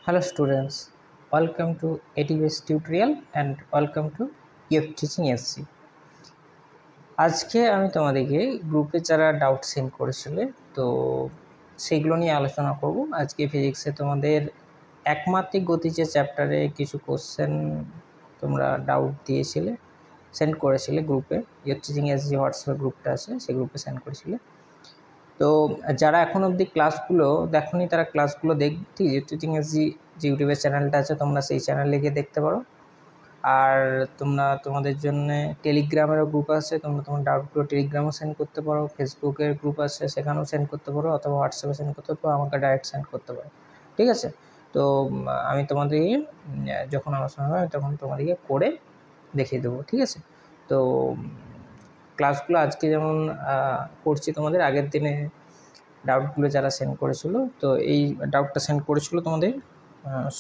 Hello students, welcome to ATBS tutorial and welcome to EF Teaching SC। আজকে আমি তোমাদেরকে গ্রুপে যারা ডাউট সেন্ড করেছিলে তো সেগুলো নিয়ে আলোচনা করব। আজকে ফিজিক্সে তোমাদের একমাত্রিক গতি যে চ্যাপ্টারে কিছু কোশ্চেন তোমরা ডাউট দিয়েছিলে, সেন্ড করেছিলে গ্রুপে, EF Teaching SC হোয়াটসঅ্যাপ গ্রুপটা আছে সেই গ্রুপে সেন্ড করেছিলে। তো যারা এখন অবধি ক্লাসগুলো দেখোনি তারা ক্লাসগুলো দেখতে EF Teaching SC যে ইউটিউবের চ্যানেলটা আছে তোমরা সেই চ্যানেলে গিয়ে দেখতে পারো। আর তোমরা তোমাদের জন্য টেলিগ্রামেরও গ্রুপ আছে, তোমরা তোমার ডাউটগুলো টেলিগ্রামও সেন্ড করতে পারো, ফেসবুকের গ্রুপ আছে সেখানেও সেন্ড করতে পারো, অথবা হোয়াটসঅ্যাপে সেন্ড করতে পারো, আমাকে ডাইরেক্ট সেন্ড করতে পারো, ঠিক আছে। তো আমি তোমাদেরকে যখন আলোচনা হবে তখন তোমাদেরকে করে দেখিয়ে দেবো, ঠিক আছে। তো ক্লাসগুলো আজকে যেমন করছি তোমাদের, আগের দিনে ডাউটগুলো যারা সেন্ড করেছিল, তো এই ডাউটটা সেন্ড করেছিল তোমাদের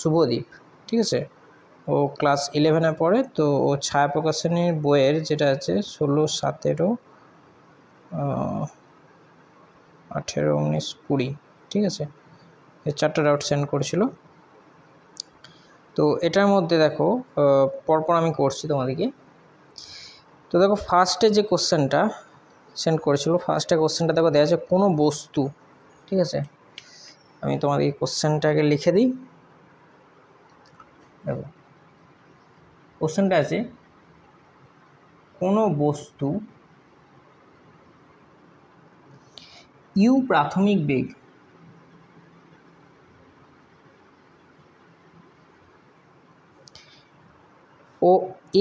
শুভদীপ, ঠিক আছে। ও ক্লাস 11-এ পড়ে। তো ও ছায়া প্রকাশনীর বইয়ের যেটা আছে 16, 17, 18, 19, 20, ঠিক আছে, এই 4টা ডাউট সেন্ড করেছিল। তো এটার মধ্যে দেখো পরপর আমি করছি তোমাদেরকে। তো দেখো ফার্স্টে যে কোশ্চেনটা সেন্ড করেছিল, ফার্স্টে কোশ্চেনটা দেখো দেওয়া আছে কোনো বস্তু, ঠিক আছে। আমি তোমাদের এই কোশ্চেনটাকে লিখে দিই। দেখো কোশ্চেনটা আছে কোনো বস্তু ইউ প্রাথমিক বেগ ও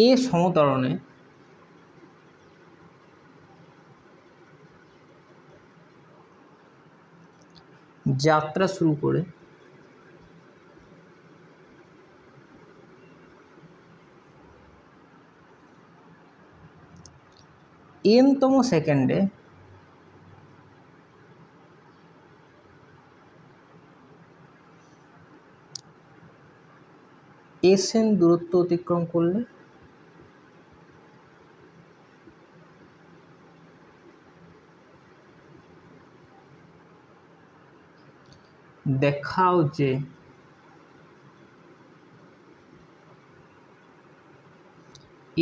এ সমতরণে যাত্রা শুরু করে n-তম সেকেন্ডে Sn দূরত্ব অতিক্রম করলে দেখাও যে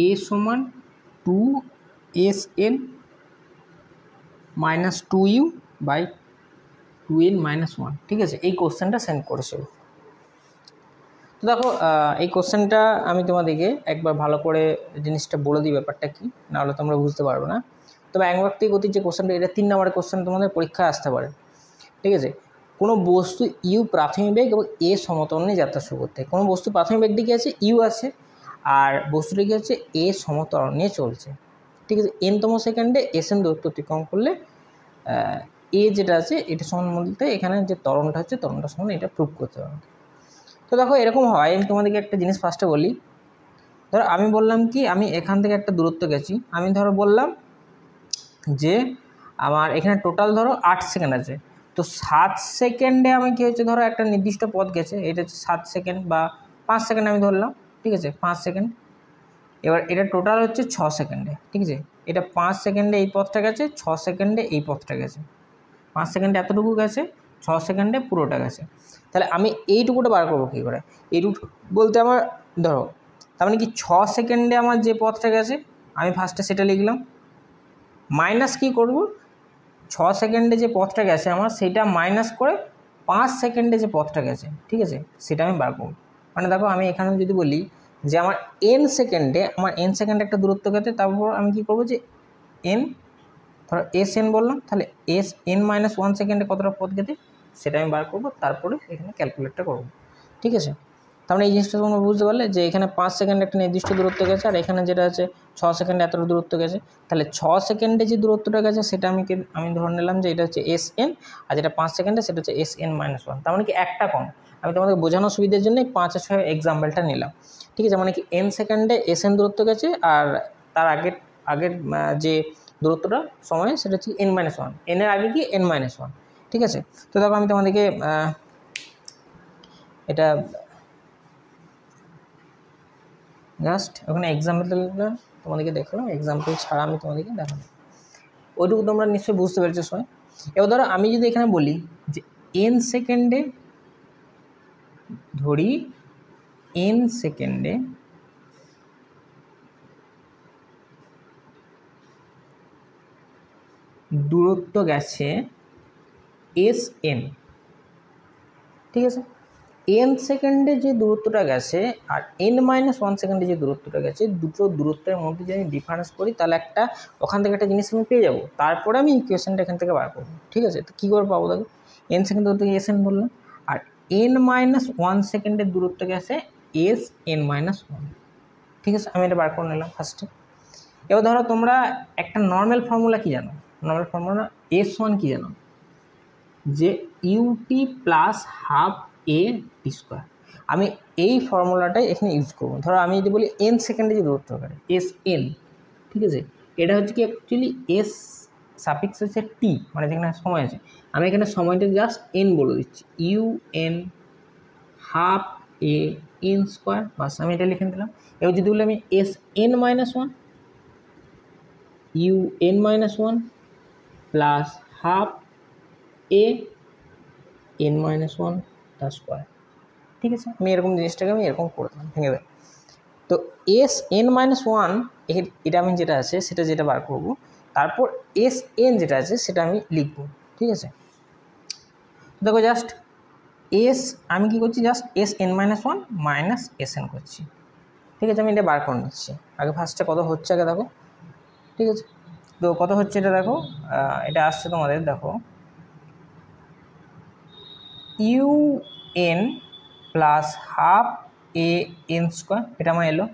a সমান 2Sn - 2u বাই 2n - 1, ঠিক আছে। এই কোশ্চেনটা সেন্ড করেছিল। তো দেখো এই কোশ্চেনটা আমি তোমাদেরকে একবার ভালো করে জিনিসটা বলে দিই ব্যাপারটা কি, নাহলে তোমরা বুঝতে পারবে না। তবে একমাত্রিক গতির যে কোশ্চেনটা, এটা 3 নম্বরের কোশ্চেন তোমাদের পরীক্ষায় আসতে পারে, ঠিক আছে। কোনো বস্তু ইউ প্রাথমিক বেগ এবং এ সমতরণে যাত্রা শুরু করতে, কোনো বস্তু প্রাথমিক বেগটি কি আছে ইউ আছে, আর বস্তুটি কি হচ্ছে এ সমতরণে চলছে, ঠিক আছে। n-তম সেকেন্ডে Sn দূরত্ব অতিক্রম করলে এ যেটা আছে এটা সমান বলতে এখানে যে ত্বরণটা হচ্ছে ত্বরণটা সমান, এটা প্রুভ করতে হবে। তো দেখো এরকম হয়, আমি তোমাদেরকে একটা জিনিস ফার্স্টে বলি। ধরো আমি বললাম কি আমি এখান থেকে একটা দূরত্ব গেছি, আমি ধরো বললাম যে আমার এখানে টোটাল ধরো 8 সেকেন্ড আছে। তো 7 সেকেন্ডে আমি কী হচ্ছে ধরো একটা নির্দিষ্ট পথ গেছে, এটা হচ্ছে 7 সেকেন্ড বা 5 সেকেন্ড আমি ধরলাম, ঠিক আছে, 5 সেকেন্ড। এবার এটা টোটাল হচ্ছে 6 সেকেন্ডে, ঠিক আছে। এটা 5 সেকেন্ডে এই পথটা গেছে, 6 সেকেন্ডে এই পথটা গেছে, 5 সেকেন্ডে এতটুকু গেছে, 6 সেকেন্ডে পুরোটা গেছে। তাহলে আমি এইটুকুটা বার করবো কী করে? এইটুকু বলতে আমার ধরো তার মানে কি 6 সেকেন্ডে আমার যে পথটা গেছে আমি ফার্স্টে সেটা লিখলাম, মাইনাস কী করব 6 সেকেন্ডে যে পথটা গেছে আমার সেটা মাইনাস করে 5 সেকেন্ডে যে পথটা গেছে, ঠিক আছে, সেটা আমি বার করব। মানে দেখো আমি এখানে যদি বলি যে আমার n সেকেন্ডে একটা দূরত্ব গেছে, তারপর আমি কি করব যে n ধরো Sn বললাম, তাহলে Sn - 1 সেকেন্ডে কতটা পথ গেছে সেটা আমি বার করব, তারপরে এখানে ক্যালকুলেটটা করব, ঠিক আছে। তাহলে এই জিনিসটা তোমরা বুঝতে পারলে যে এখানে 5 সেকেন্ড একটা নির্দিষ্ট দূরত্ব গেছে, আর এখানে যেটা আছে 6 সেকেন্ডে এতটা দূরত্ব গেছে। তাহলে 6 সেকেন্ডে যে দূরত্বটা গেছে সেটা আমি ধরে নিলাম যে এটা হচ্ছে Sn, আর যেটা 5 সেকেন্ডে সেটা হচ্ছে Sn - 1। তার মানে কি একটা কম, আমি তোমাদের বোঝানোর সুবিধার জন্য 5 আর 6 এক্সাম্পলটা নিলাম, ঠিক আছে। মানে কি n সেকেন্ডে Sn দূরত্ব গেছে, আর তার আগের যে দূরত্বটা সময় সেটা হচ্ছে n - 1, n এর আগে কি n - 1, ঠিক আছে। তো দেখো আমি তোমাদেরকে এটা জাস্ট ওখানে এক্সাম্পলটা তোমাদেরকে দেখালাম, এক্সাম্পল ছাড়া আমি তোমাদেরকে দেখালাম। ওইটুকু তোমরা নিশ্চয়ই বুঝতে পেরেছো সবাই। এবার ধরো আমি যদি এখানে বলি যে n সেকেন্ডে, ধরি n সেকেন্ডে দূরত্ব গেছে sn, ঠিক আছে। n সেকেন্ডে যে দূরত্বটা গেছে আর n-1 সেকেন্ডে যে দূরত্বটা গেছে, দুটো দূরত্বের মধ্যে যদি ডিফারেন্স করি তাহলে একটা ওখান থেকে একটা জিনিস আমি পেয়ে যাবো, তারপরে আমি ইকুয়েশনটা এখান থেকে বার করবো, ঠিক আছে। তো কী করে পাবো দেখো, n সেকেন্ড দূরত্ব sn বললাম, আর n-1 সেকেন্ডের দূরত্ব গেছে sn-1, ঠিক আছে। আমি এটা বার করে নিলাম ফার্স্টে। এবার ধরো তোমরা একটা নর্মাল ফর্মুলা কি জানো, নর্মাল ফর্মুলা s1 কি জানো, যে ut plus half a t square. আমি এই ফর্মুলাটাই এখানে ইউজ করবো। ধরো আমি যদি বলি n সেকেন্ডে যে দূরত্ব করে sn, ঠিক আছে, এটা হচ্ছে কি অ্যাকচুয়ালি s সাফিক্স হচ্ছে t, মানে যেখানে সময় আছে, আমি এখানে সময়টা জাস্ট n বলে দিচ্ছি, un half a n square, বাস আমি এটা লিখে দিলাম। এবার যদি বলি আমি sn-1 un-1 plus half a n-1 তার স্কোয়ার, ঠিক আছে। আমি এরকম জিনিসটাকে আমি এরকম করে দিলাম, ভেঙে দেয়। তো sn-1 এটা আমি যেটা আছে সেটা যেটা বার করব, তারপর sn যেটা আছে সেটা আমি লিখব, ঠিক আছে। দেখো জাস্ট আমি কি করছি, জাস্ট sn-1 মাইনাস sn করছি, ঠিক আছে। আমি এটা বার করে নিচ্ছি আগে, ফার্স্টে কত হচ্ছে আগে দেখো, ঠিক আছে। তো কত হচ্ছে এটা দেখো, এটা আসছে তোমাদের দেখো un plus half a n square, এটা আমার এলো,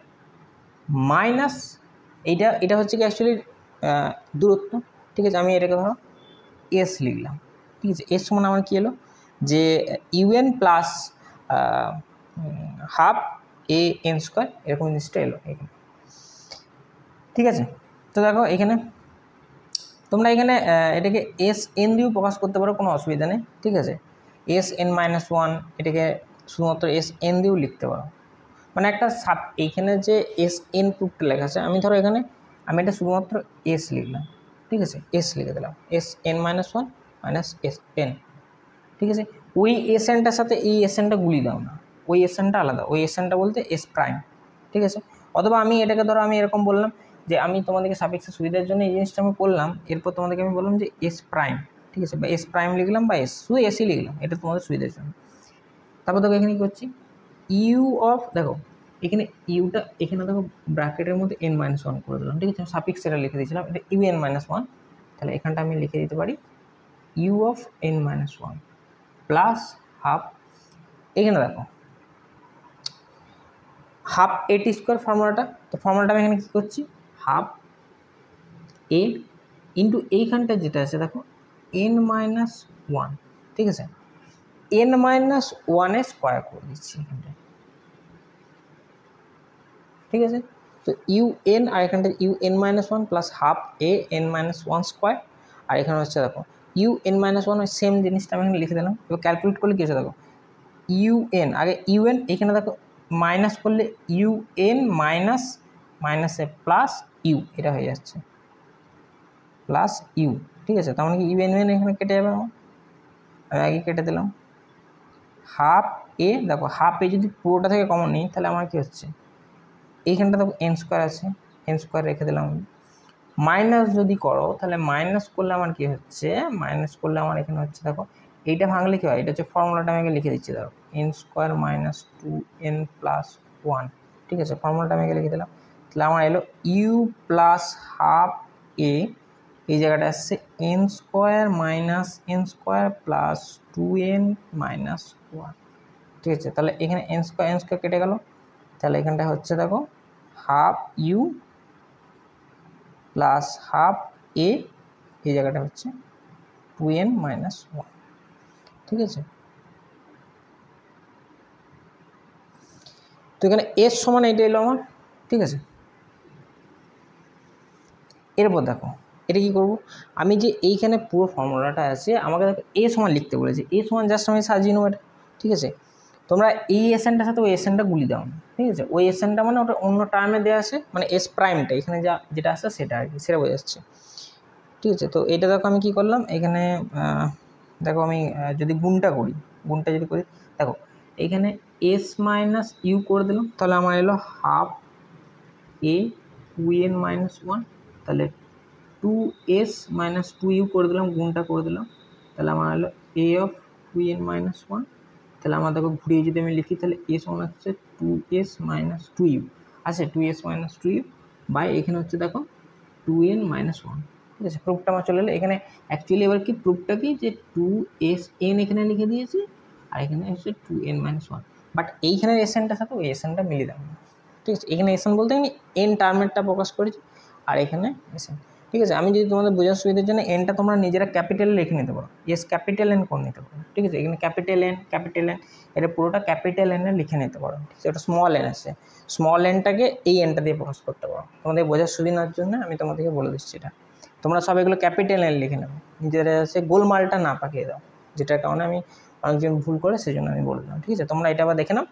মাইনাস এটা হচ্ছে কি অ্যাকচুয়ালি দূরত্ব, ঠিক আছে। আমি এটাকে ধরো s লিখলাম, ঠিক আছে। এর সমান আমার কী এলো, যে un plus half a n square, এরকম জিনিসটা এলো এখানে, ঠিক আছে। তো দেখো এখানে তোমরা এখানে এটাকে sn দিয়েও প্রকাশ করতে পারো, কোনো অসুবিধা নেই, ঠিক আছে। sn-1 এটাকে শুধুমাত্র sn দিয়েও লিখতে পারো, মানে একটা এইখানে যে sn প্রুফটা লেখা আছে, আমি ধরো এখানে আমি এটা শুধুমাত্র s লিখলাম, ঠিক আছে, s লিখে দিলাম, sn-1 মাইনাস sn, ঠিক আছে। ওই snটার সাথে এই snটা গুলি দাও না, ওই snটা আলাদা, ওই snটা বলতে s প্রাইম, ঠিক আছে। অথবা আমি এটাকে ধরো আমি এরকম বললাম যে আমি তোমাদেরকে সাপেক্ষে সুবিধার জন্য এই জিনিসটা আমি করলাম, এরপর তোমাদেরকে আমি বললাম যে s প্রাইম, ঠিক আছে, বা s প্রাইম লিখলাম, বা শুধু এসই লিখলাম, এটা তোমাদের সুবিধার জন্য। তারপর দেখো এখানে কী করছি, ইউ অফ, দেখো এখানে ইউটা এখানে দেখো ব্র্যাকেটের মধ্যে n-1 করে দিলাম, ঠিক আছে। সাফিক্স এটা লিখে দিয়েছিলাম, এটা un-1, তাহলে এখানটা আমি লিখে দিতে পারি u of n-1 plus half, এখানে দেখো হাফ a t স্কোয়ার ফর্মুলাটা, তো ফর্মুলাটা আমি এখানে কী করছি, হাফ a ইন্টু এইখানটা যেটা আছে দেখো n-1, ঠিক আছে, n-1 স্কোয়ার করে দিচ্ছি এখানটা, ঠিক আছে। তো un আর এখানটা un-1 plus half a n-1 square, আর এখানে হচ্ছে দেখো un-1 ওই সেম জিনিসটা আমি এখানে লিখে দিলাম। এবার ক্যালকুলেট করলে কী হচ্ছে দেখো, un আগে un, এখানে দেখো মাইনাস করলে un মাইনাস মাইনাসে প্লাস ইউ, এটা হয়ে যাচ্ছে প্লাস ইউ, ঠিক আছে। তার মানে কি un এখানে কেটে যাবে, আমার আমি আগে কেটে দিলাম। হাফ এ, দেখো হাফ এ যদি পুরোটা থেকে কমন নিই তাহলে আমার কী হচ্ছে, এইখানটা দেখো n স্কোয়ার আছে, n স্কোয়ার রেখে দিলাম। মাইনাস যদি করো তাহলে মাইনাস করলে আমার কী হচ্ছে, মাইনাস করলে আমার এখানে হচ্ছে দেখো এইটা ভাঙলে কী হয়, এটা হচ্ছে ফর্মুলাটা আমি লিখে দিচ্ছি, দেখো n square minus 2n plus 1, ঠিক আছে। ফর্মুলাটা আমি লিখে দিলাম, তাহলে আমার এলো ইউ প্লাস হাফ এ, এই জায়গাটা আসছে n square minus n square plus 2n minus 1, ঠিক আছে। তাহলে এখানে n স্কোয়ার কেটে গেল, তাহলে এখানটা হচ্ছে দেখো হাফ ইউ প্লাস হাফ এ, এই জায়গাটা হচ্ছে 2n মাইনাস 1, ঠিক আছে। তো এখানে এর সমান এইটা এলো আমার, ঠিক আছে। এরপর দেখো এটা কী করবো, আমি যে এইখানে পুরো ফর্মুলাটা আছে আমাকে দেখো এ সমান লিখতে বলেছে, এ সমান জাস্ট আমি সাজিয়ে নেবো এটা, ঠিক আছে। তোমরা এই এসএনটার সাথে ওই এসএনটা গুলি দাও না, ঠিক আছে। ওই এসএনটা মানে ওটা অন্য টার্মে দেওয়া আছে, মানে এস প্রাইমটা এখানে যেটা আছে সেটা আর কি, সেটা বোঝা যাচ্ছে। ঠিক আছে। তো এটা দেখো আমি কি করলাম এখানে, দেখো আমি যদি গুণটা যদি করি, দেখো এখানে এস মাইনাস ইউ করে দিলাম, তাহলে আমার এলো হাফ এ 2n মাইনাস 1, তাহলে 2s মাইনাস 2u করে দিলাম, গুণটা করে দিলাম, তাহলে আমার হলো a অফ 2n মাইনাস 1। তাহলে আমার দেখো ঘুরিয়ে যদি আমি লিখি, তাহলে এস ওয়ান হচ্ছে 2s মাইনাস 2u, আছে 2s মাইনাস 2u বাই এখানে হচ্ছে দেখো 2n মাইনাস 1। ঠিক আছে, প্রুফটা আমার চলে এলো এখানে। অ্যাকচুয়ালি এবার কি প্রুফটা কি, যে 2sn এখানে লিখে দিয়েছি আর এখানে হচ্ছে 2n মাইনাস 1, বাট এইখানের এসএনটার সাথে ওই এসএনটা মিলিয়ে দেবো। ঠিক আছে, এখানে এসএন বলতে আমি এন টার্মেরটা প্রকাশ করেছি আর এখানে এসএন। ঠিক আছে, আমি যদি তোমাদের বোঝার সুবিধার জন্য এনটা তোমরা নিজেরা ক্যাপিটাল লিখে নিতে পারো, এস ক্যাপিটাল এন করে নিতে পারো। ঠিক আছে, এখানে ক্যাপিটাল এন এটা পুরোটা ক্যাপিটাল এনে লিখে নিতে পারো। ঠিক আছে, ওটা স্মল এন আছে, স্মল এনটাকে এই এনটা দিয়ে প্রকাশ করতে পারো। তোমাদের বোঝার সুবিধার জন্য আমি তোমাদেরকে বলে দিচ্ছি এটা। তোমরা সব এগুলো ক্যাপিটাল এন লিখে নেবো, নিজেরা হচ্ছে গোলমালটা না পাকিয়ে দাও, যেটার কারণে আমি অনেকজন ভুল করে সেই জন্য আমি বলে দিলাম। ঠিক আছে, তোমরা এটা আবার দেখে নাও,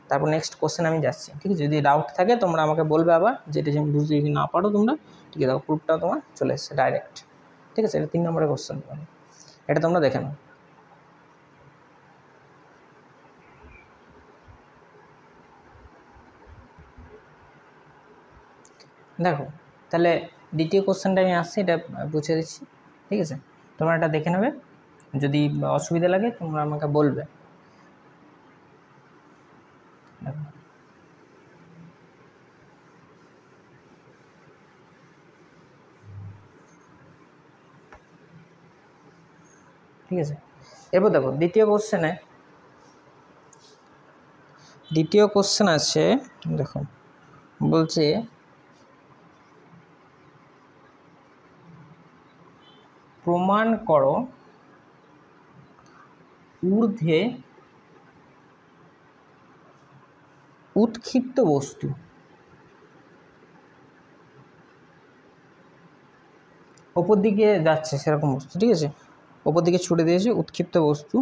তারপর নেক্সট কোশ্চেন আমি যাচ্ছি। ঠিক আছে, যদি ডাউট থাকে তোমরা আমাকে বলবে আবার, যেটা যদি বুঝতে যদি না পারো তোমরা। ঠিক আছে, দেখো প্রুফটা তোমার চলে এসছে ডাইরেক্ট। ঠিক আছে, এটা 3 নম্বরের কোশ্চেন, এটা তোমরা দেখে নাও। দেখো তাহলে দ্বিতীয় কোশ্চেনটা আমি আসছি, এটা বুঝে দিচ্ছি। ঠিক আছে, তোমরা এটা দেখে নেবে, যদি অসুবিধা লাগে তোমরা আমাকে বলবে। ঠিক আছে, এরপর দেখো দ্বিতীয় কোশ্চেন আছে, দেখো বলছে প্রমাণ করো ঊর্ধ্বে উৎক্ষিপ্ত বস্তু ওপর দিকে যাচ্ছে সেরকম বস্তু। ঠিক আছে, ওপর দিকে ছুটে দিয়েছে উৎক্ষিপ্ত বস্তু,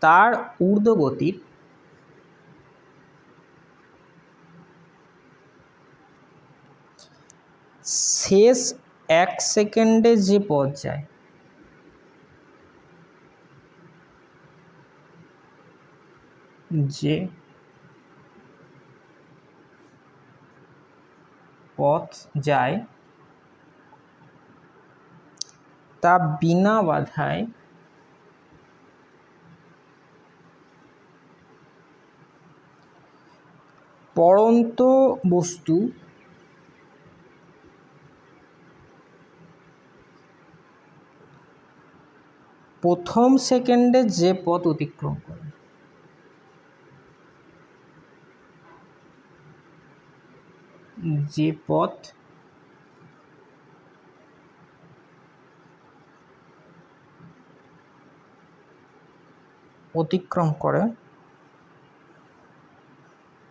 তার ঊর্ধ্বগতির শেষ 1 সেকেন্ডে যে পথ যায়, তা বিনা বাধায় পড়ন্ত বস্তু প্রথম সেকেন্ডে যে পথ অতিক্রম করে। অতিক্রম করে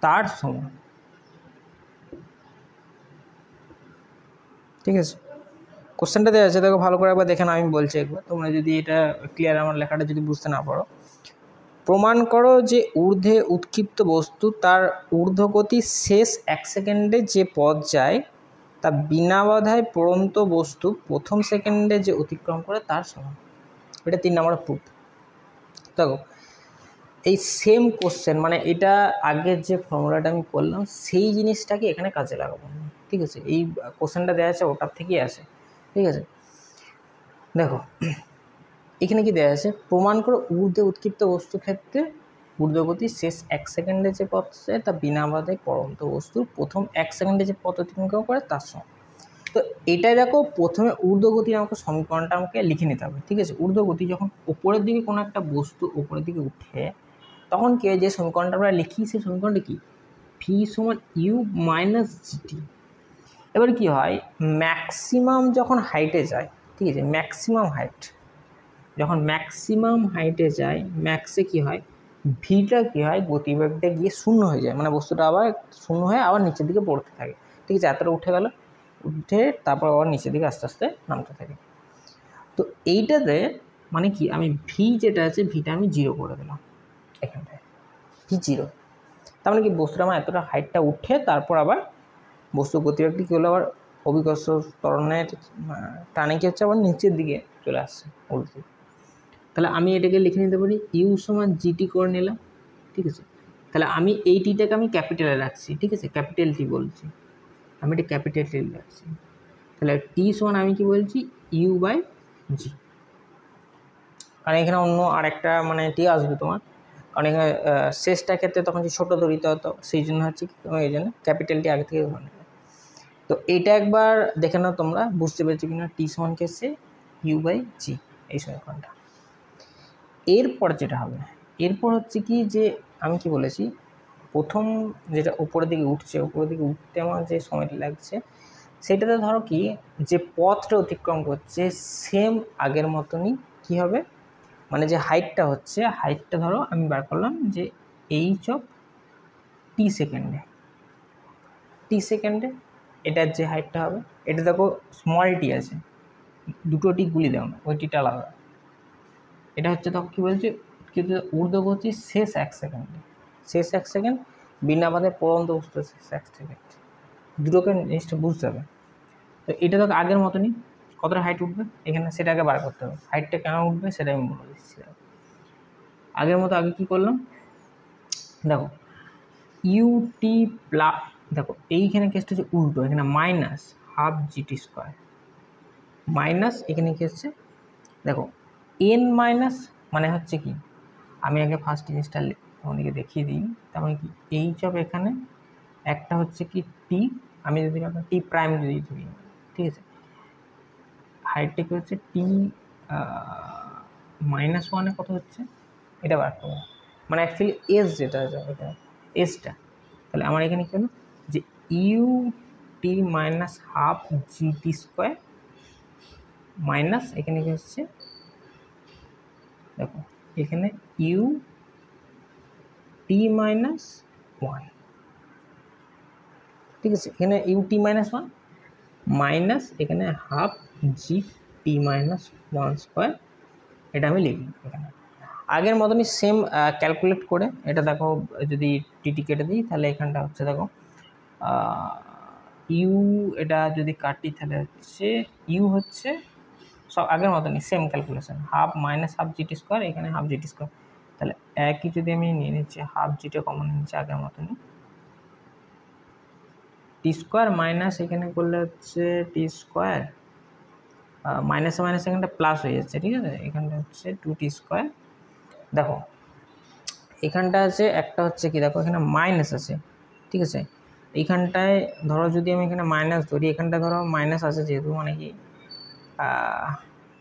তার সমান। ঠিক আছে, কোশ্চেনটা দেওয়া আছে, দেখো ভালো করে একবার দেখে নাও, আমি বলছি একবার, তোমরা যদি এটা ক্লিয়ার আমার লেখাটা যদি বুঝতে না পারো। প্রমাণ করো যে ঊর্ধ্বে উৎক্ষিপ্ত বস্তু তার ঊর্ধ্বগতি শেষ 1 সেকেন্ডে যে পথ যায় তা বিনা বাধায় পড়ন্ত বস্তু প্রথম সেকেন্ডে যে অতিক্রম করে তার সমান। এটা 3 নম্বর প্রুফ। দেখো এই সেম কোশ্চেন, মানে এটা আগের যে ফর্মুলাটা আমি করলাম সেই জিনিসটাকে এখানে কাজে লাগাবো। ঠিক আছে, এই কোশ্চেনটা দেওয়া আছে ওটার থেকেই আসে। ঠিক আছে, দেখো এখানে কি দেওয়া আছে, প্রমাণ করো ঊর্ধ্বে উৎক্ষিপ্ত বস্তুর ক্ষেত্রে ঊর্ধ্বগতি শেষ 1 সেকেন্ডে যে পথ যায় তা বিনা বাধায় পড়ন্ত বস্তুর প্রথম 1 সেকেন্ডে যে পথ অতিক্রম করে তার সমান। তো এটাই দেখো প্রথমে ঊর্ধ্বগতির আমাকে সমীকরণটা আমাকে লিখে নিতে হবে। ঠিক আছে, ঊর্ধ্বগতি যখন উপরের দিকে কোনো একটা বস্তু উপরের দিকে উঠে, তখন কি যে সমীকরণটা আমরা লিখি সেই সমীকরণটা কি, ভি সমান ইউ মাইনাস জিটি। এবার কি হয়, ম্যাক্সিমাম যখন হাইটে যায়, ঠিক আছে, যখন ম্যাক্সিমাম হাইটে যায়, ম্যাক্সে কি হয়, ভিটা কি হয়, গতিবেগটা গিয়ে শূন্য হয়ে যায়, মানে বস্তুটা আবার শূন্য হয়ে আবার নিচের দিকে পড়তে থাকে। ঠিক আছে, এতটা উঠে গেল, উঠে তারপর আবার নিচের দিকে আস্তে আস্তে নামতে থাকে। তো এইটাতে মানে কি, আমি ভি যেটা আছে ভিটা আমি 0 করে দিলাম এখানটায়, ভি 0। তার মানে কি বস্তুটা আমার এতটা হাইটটা উঠে তারপর আবার বস্তু গতিবেগটি কী হলো, আবার অভিকর্ষ ত্বরণের টানে কি হচ্ছে আবার নিচের দিকে চলে আসছে উল্টো। তাহলে আমি এটাকে লিখে নিতে পারি ইউ সমান জিটি করে নিলাম, ঠিক আছে। তাহলে আমি এই টিটাকে আমি ক্যাপিটালে রাখছি, ঠিক আছে, ক্যাপিটাল টি বলছি, আমি এটা ক্যাপিটাল টি রাখছি। তাহলে টি সমান আমি কি বলছি ইউ বাই জি, কারণ এখানে অন্য আরেকটা মানে টি আসবে তোমার, কারণ এখানে শেষটা ক্ষেত্রে তখন যে ছোটো ধরিতে হতো, সেই জন্য হচ্ছে কি তোমার এই জন্য ক্যাপিটালটি আগে থেকে ধরে নেবে। তো এইটা একবার দেখে নাও তোমরা বুঝতে পেরেছো কিনা, টি সমান কি হচ্ছে ইউ বাই জি এই সমীকরণটা। এরপর যেটা হবে, এরপর হচ্ছে কি যে আমি কি বলেছি প্রথম যেটা উপরের দিকে উঠছে, উপরের দিকে উঠতে আমার যে সময়টা লাগছে সেটাতে ধরো কি যে পথটা অতিক্রম করছে সেম আগের মতনই কি হবে, মানে যে হাইটটা হচ্ছে হাইটটা ধরো আমি বার করলাম যে এইচ অফ টি সেকেন্ডে, টি সেকেন্ডে এটার যে হাইটটা হবে, এটা দেখো স্মল টি আছে, দুটো টি গুলি দাও না, ওই টিটা আলাদা। এটা হচ্ছে তখন কী বলছে কিন্তু ঊর্ধ্বগতি শেষ 1 সেকেন্ডে, শেষ 1 সেকেন্ড বিনা বাধে পড়ন্ত বস্তু শেষ 1 সেকেন্ড, দুটোকে জিনিসটা বুঝতে হবে। তো এটা তো আগের মতনই, কতটা হাইট উঠবে এখানে সেটা আগে বার করতে হবে, হাইটটা কেন উঠবে সেটা আমি বলে দিচ্ছি। আগের মতো আগে কী করলাম দেখো ইউটি প্লাস, দেখো এইখানে কেসটা হচ্ছে উল্টো, এখানে minus half GT square, minus এখানে কি হচ্ছে দেখো এন মাইনাস, মানে হচ্ছে কি আমি আগে ফার্স্ট জিনিসটা তোমাদেরকে দেখিয়ে দিই, তার মানে কি এইচ অফ এখানে একটা হচ্ছে কি টি, আমি যদি টি প্রাইম যদি ধরি, ঠিক আছে, হাইটটা কি হচ্ছে টি -1 কত হচ্ছে এটা বার করবো, মানে অ্যাকচুয়ালি এস যেটা আছে এখানে এসটা, তাহলে আমার এখানে কি হলো যে U T minus half GT square minus এখানে কি হচ্ছে দেখো এখানে ইউ টি মাইনাস 1, ঠিক আছে, এখানে ইউ টি মাইনাস 1 মাইনাস এখানে হাফ জি টি মাইনাস 1 স্কোয়ার, এটা আমি লিখি এখানে আগের মতনই সেম ক্যালকুলেট করে। এটা দেখো যদি টিটি কেটে দিই তাহলে এখানটা হচ্ছে দেখো ইউ, এটা যদি কাটি তাহলে হচ্ছে ইউ হচ্ছে সব আগের মতনই same calculation, half minus half GT square, এখানে হাফ জিটি স্কোয়ার, তাহলে একই যদি আমি নিয়ে নিচ্ছি হাফ জিটা কমন নিচ্ছি আগের মতনই, টি স্কোয়ার মাইনাস এখানে করলে হচ্ছে টি স্কোয়ার মাইনাসে মাইনাস এখানটা প্লাস হয়ে যাচ্ছে, ঠিক আছে, এখানটা হচ্ছে 2t স্কোয়ার। দেখো এখানটা আছে একটা হচ্ছে কি দেখো এখানে মাইনাস আছে, ঠিক আছে, এইখানটায় ধরো যদি আমি এখানে মাইনাস ধরি, এখানটা ধরো মাইনাস আছে যেহেতু মানে কি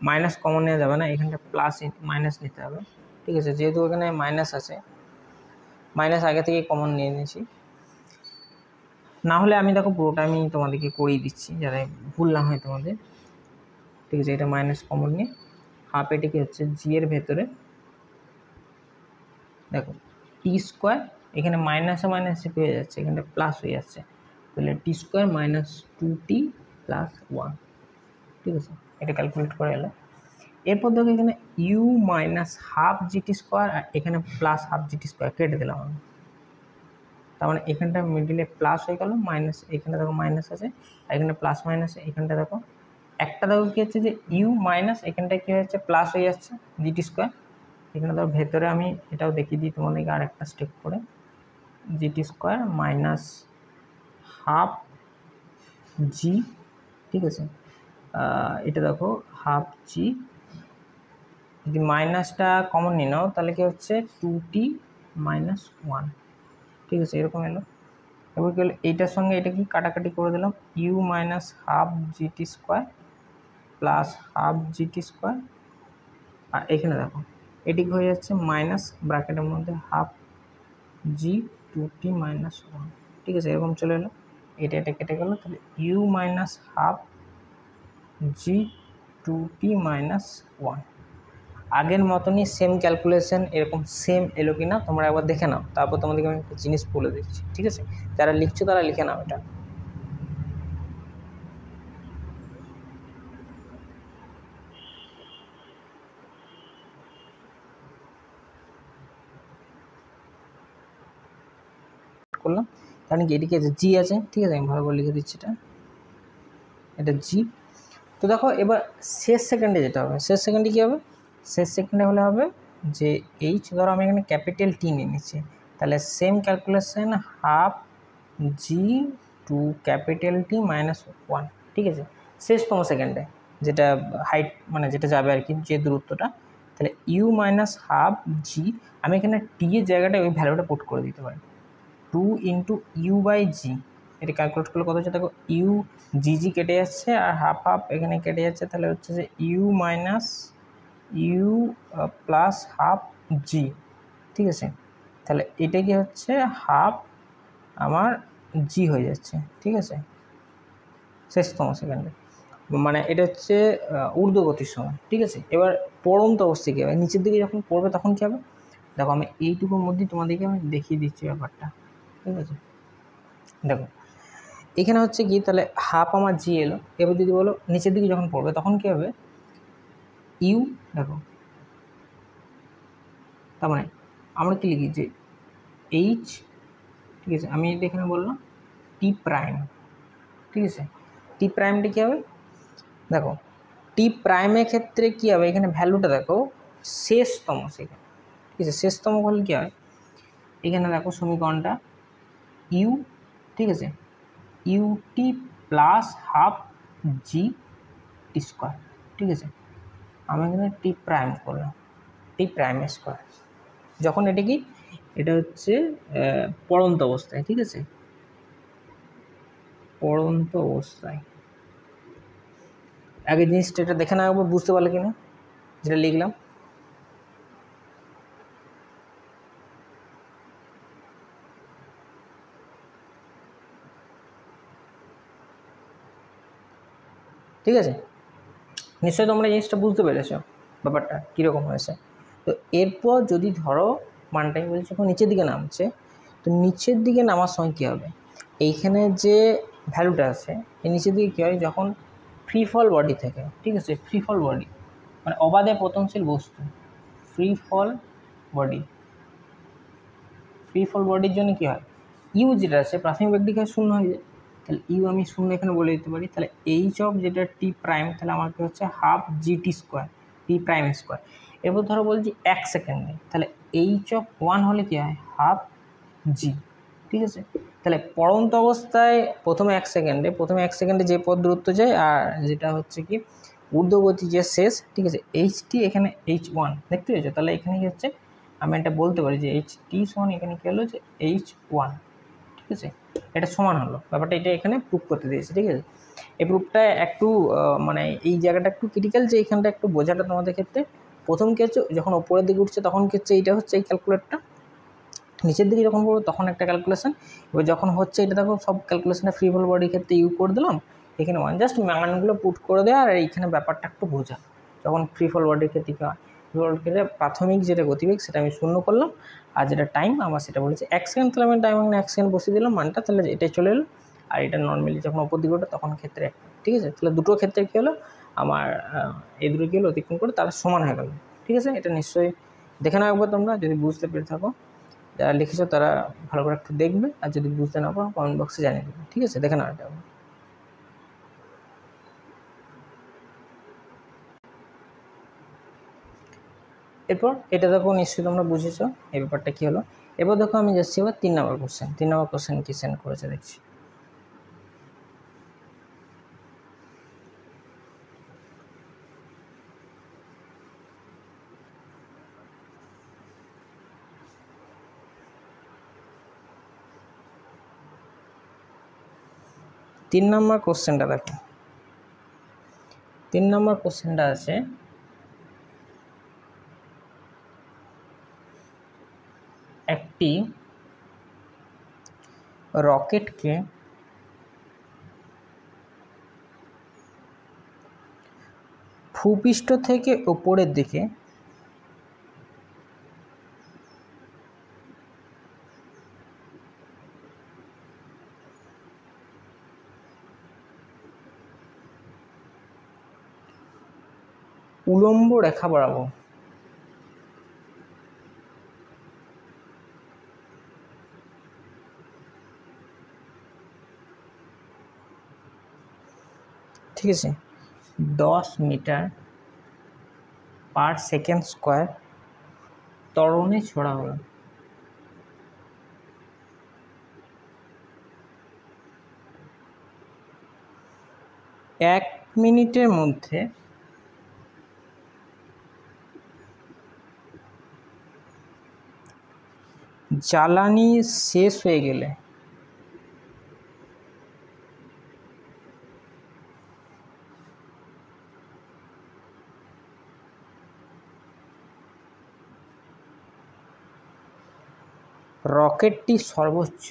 মাইনাস কমন নেওয়া যাবে না, এখানটা প্লাস মাইনাস নিতে হবে, ঠিক আছে, যেহেতু এখানে মাইনাস আছে মাইনাস আগে থেকে কমন নিয়ে নিয়েছি, না হলে আমি দেখো পুরোটা আমি তোমাদেরকে করিয়ে দিচ্ছি যাতে ভুল না হয় তোমাদের, ঠিক আছে, এটা মাইনাস কমন নিয়ে হাফ এটি কি হচ্ছে জি এর ভেতরে দেখো টি স্কোয়ার, এখানে মাইনাসে মাইনাসে হয়ে যাচ্ছে এখানটা প্লাস হয়ে যাচ্ছে, তাহলে টি স্কোয়ার মাইনাস 2t প্লাস 1, ঠিক আছে, এটা ক্যালকুলেট করে এলো। এরপর দেখো এখানে U minus half GT square আর এখানে প্লাস হাফ জিটি স্কোয়ার কেটে দিলাম আমি, তার মানে এখানটা মিডিলে প্লাস হয়ে গেল, মাইনাস এখানে দেখো মাইনাস আছে আর এখানে প্লাস মাইনাস, এখানটা দেখো একটা দেখো কী হচ্ছে যে ইউ মাইনাস এখানটা কী হচ্ছে প্লাস হয়ে যাচ্ছে জিটি স্কোয়ার, এখানে ধরো ভেতরে আমি এটাও দেখিয়ে দিই তোমাদেরকে আর একটা স্টেপ করে, GT square minus half G, ঠিক আছে, এটা দেখো হাফ জি, যদি মাইনাসটা কমন নিয়ে নাও তাহলে কি হচ্ছে 2t মাইনাস 1, ঠিক আছে, এরকম এলো। এবার কি হলো এইটার সঙ্গে এটা কি কাটাকাটি করে দিলাম, U minus half GT square plus half GT square, আর এখানে দেখো এটি হয়ে যাচ্ছে মাইনাস ব্র্যাকেটের মধ্যে হাফ জি 2t মাইনাস 1, ঠিক আছে, এরকম চলে এলো, এটা কেটে গেলো, তাহলে u minus half g 2t minus 1, আগের মতনই সেম ক্যালকুলেশন এরকম সেম এলো কি না তোমরা একবার দেখে নাও, তারপর তোমাদেরকে আমি একটা জিনিস বলে দিচ্ছি, ঠিক আছে, যারা লিখছো তারা লিখে নাও এটা। করলাম কারণ কি এদিকে জি আছে, ঠিক আছে, আমি ভালো করে লিখে দিচ্ছি এটা, এটা জি। তো দেখো এবার শেষ সেকেন্ডে যেটা হবে, শেষ সেকেন্ডে কী হবে, শেষ সেকেন্ডে হলে হবে যে এইচ, ধরো আমি এখানে ক্যাপিটাল টি নিয়ে নিচ্ছি, তাহলে same calculation half G two capital T minus one, ঠিক আছে, শেষতম সেকেন্ডে যেটা হাইট মানে যেটা যাবে আর কি, যে দূরত্বটা, তাহলে ইউ মাইনাস হাফ জি, আমি এখানে টি এর জায়গাটায় ওই ভ্যালুটা পুট করে দিতে পারি, 2 ইন্টু ইউ বাই জি। এটা ক্যালকুলেট করলে কত হচ্ছে দেখো, ইউ জি জি কেটে যাচ্ছে আর হাফ হাফ এখানে কেটে যাচ্ছে, তাহলে হচ্ছে যে U minus U plus half G, ঠিক আছে, তাহলে এটা কি হচ্ছে হাফ আমার জি হয়ে যাচ্ছে, ঠিক আছে, শেষতম সেকেন্ডে, মানে এটা হচ্ছে ঊর্ধ্বগতির সময়, ঠিক আছে। এবার পড়ন্ত অবস্থায় কী হবে, নিচের দিকে যখন পড়বে তখন কী হবে, দেখো আমি এইটুকুর মধ্যেই তোমাদেরকে আমি দেখিয়ে দিচ্ছি ব্যাপারটা, ঠিক আছে। দেখো এখানে হচ্ছে কি, তাহলে হাফ আমার জি এলো, এবার যদি বলো নিচের দিকে যখন পড়বে তখন কী হবে, ইউ, দেখো তার মানে আমরা কি লিখি যে এইচ, ঠিক আছে, আমি এটা এখানে বললাম টি প্রাইম, ঠিক আছে, টি প্রাইমটা কী হবে, দেখো টি প্রাইমের ক্ষেত্রে কী হবে, এখানে ভ্যালুটা দেখো শেষতম সেকেন্ড, ঠিক আছে, শেষতম হলে কী হয়, এখানে দেখো সমীকরণটা ইউ, ঠিক আছে, ইউটি প্লাস হাফ জি টি স্কোয়ার, ঠিক আছে, আমি এখানে টি প্রাইম করলাম, টি প্রাইম স্কোয়ার, যখন এটা কি, এটা হচ্ছে পড়ন্ত অবস্থায়, ঠিক আছে, পড়ন্ত অবস্থায়। আগে জিনিসটা এটা দেখে না একবার, বুঝতে পারলে কিনা যেটা লিখলাম, ঠিক আছে, নিশ্চয়ই তোমরা জিনিসটা বুঝতে পেরেছো ব্যাপারটা কীরকম হয়েছে। তো এরপর যদি ধরো মানটাই বলছি যখন নিচের দিকে নামছে, তো নিচের দিকে নামার সময় কী হবে, এইখানে যে ভ্যালুটা আছে এই নিচের দিকে কী হয়, যখন ফ্রি ফল বডি থেকে, ঠিক আছে, ফ্রি ফল বডি মানে অবাধে পতনশীল বস্তু, free fall body, free fall বডির জন্য কী হয়, ইউ যেটা আছে প্রাথমিক বেগ দিকে শূন্য হয়ে যায়, তাহলে ইউ আমি শূন্য এখানে বলে দিতে পারি, তাহলে এইচ অফ যেটা টি প্রাইম, তাহলে আমার কি হচ্ছে হাফ জি টি স্কোয়ার, টি প্রাইম স্কোয়ার। এরপর ধরো বলছি 1 সেকেন্ডে, তাহলে এইচ অফ 1 হলে কী হয় হাফ জি, ঠিক আছে, তাহলে পড়ন্ত অবস্থায় প্রথমে 1 সেকেন্ডে যে পথ দূরত্ব যায়, আর যেটা হচ্ছে কি ঊর্ধ্বগতি যে শেষ, ঠিক আছে, এইচ টি এখানে এইচ ওয়ান দেখতে পেয়েছো, তাহলে এখানে কি হচ্ছে আমি এটা বলতে পারি যে এইচ টি সমান এখানে কী হলো যে এইচ ওয়ান, ঠিক আছে, এটা সমান হলো ব্যাপারটা, এটা এখানে প্রুফ করতে দিয়েছে, ঠিক আছে। এই প্রুফটা একটু মানে এই জায়গাটা একটু ক্রিটিক্যাল, যে এখানটা একটু বোঝাটা তোমাদের ক্ষেত্রে, প্রথম কী হচ্ছে যখন ওপরের দিকে উঠছে তখন কী হচ্ছে এইটা হচ্ছে এই ক্যালকুলেটরটা, নিচের দিকে যখন পড়বো তখন একটা ক্যালকুলেশন, এবার যখন হচ্ছে এটা দেখো সব ক্যালকুলেশনে ফ্রি ফল বডির ক্ষেত্রে ইউ করে দিলাম, এখানে ওয়ান, জাস্ট মানগুলো পুট করে দেওয়া, আর এইখানে ব্যাপারটা একটু বোঝা, যখন ফ্রি ফল বডির ক্ষেত্রে কী হয়, ফ্রি ফল ক্ষেত্রে প্রাথমিক যেটা গতিবেগ সেটা আমি শূন্য করলাম, আর যেটা টাইম আমার সেটা বলেছে 1 সেকেন্ড, তাহলে আমি টাইম এখানে 1 সেকেন্ড বসিয়ে দিলাম মানটা, তাহলে এটাই চলে এলো, আর এটা নর্মালি যখন ওপর দিকে ওঠে তখন ক্ষেত্রে একটা, ঠিক আছে, তাহলে দুটো ক্ষেত্রে কী হলো আমার এই দুটো কী হলো অতিক্রম করে তারা সমান হয়ে গেল, ঠিক আছে। এটা নিশ্চয়ই দেখে নাও একবার তোমরা, যদি বুঝতে পেরে থাকো, যারা লিখেছো তারা ভালো করে একটু দেখবে, আর যদি বুঝতে না পারো কমেন্ট বক্সে জানিয়ে দেবে, ঠিক আছে, দেখে নাও এটা। এরপর এটা দেখো নিশ্চয়ই তোমরা বুঝেছো এই ব্যাপারটা কী হলো। এবার দেখো আমি যাচ্ছি এবার 3 নম্বর কোশ্চেন কি সেন্ড করেছে দেখছি। তিন নম্বর কোশ্চেনটা দেখো, 3 নম্বর কোশ্চেনটা আছে একটি রকেটকে ভূপৃষ্ঠ থেকে উপরের দিকে উলম্ব রেখা বরাবর ঠিক আছে, 10 মিটার পার সেকেন্ড স্কোয়ার ত্বরণে ছোড়া হলো। এক মিনিটের মধ্যে জ্বালানি শেষ হয়ে গেলে রকেটটি সর্বোচ্চ